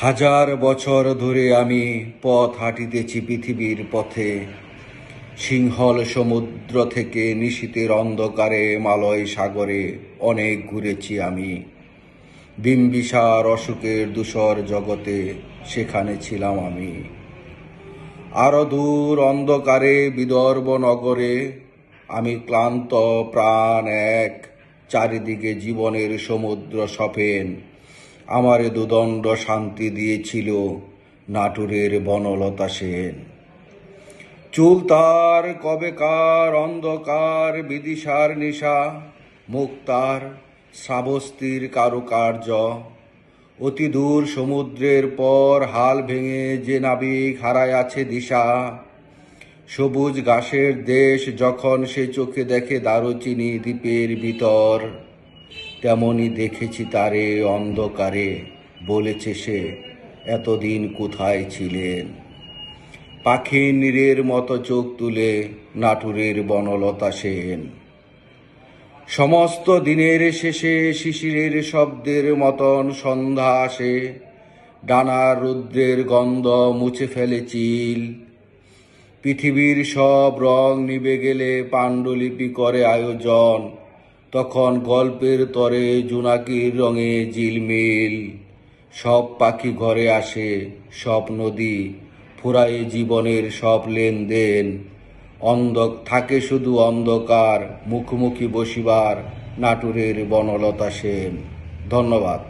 হাজার বছর ধরে আমি পথ হাঁটিতেছি পৃথিবীর পথে। সিংহল সমুদ্র থেকে নিশীথের অন্ধকারে মালয় সাগরে অনেক ঘুরেছি আমি। বিম্বিসার অশোকের ধূসর জগতে সেখানে ছিলাম আমি। আরো দূর অন্ধকারে বিদর্ভ নগরে আমি ক্লান্ত প্রাণ এক, চারিদিকে জীবনের সমুদ্র সফেন। আমারে দুদণ্ড শান্তি দিয়েছিল নাটোরের বনলতা সেন। চুল তার কবেকার অন্ধকার বিদিশার নিশা, মুখ তার শ্রাবস্তির কারুকার্য। অতি দূর সমুদ্রের পর হাল ভেঙে যে নাবিক হারায় আছে দিশা। সবুজ ঘাসের দেশ যখন সে চোখে দেখে দারুচিনি দ্বীপের ভিতর, তেমনি দেখেছি তারে অন্ধকারে। বলেছে সে, এতদিন কোথায় ছিলেন? পাখি নীরের মতো চোখ তুলে নাটোরের বনলতা সেন। সমস্ত দিনের শেষে শিশিরের শব্দের মতন সন্ধ্যা আসে। ডানার রুদ্রের গন্ধ মুছে ফেলে চিল। পৃথিবীর সব রং নিভে গেলে পাণ্ডুলিপি করে আয়োজন। তখন গল্পের তরে জোনাকির রঙে ঝিলমিল। সব পাখি ঘরে আসে, সব নদী ফুরায়ে জীবনের সব লেনদেন। থাকে শুধু অন্ধকার, মুখোমুখি বসিবার নাটোরের বনলতা সেন। ধন্যবাদ।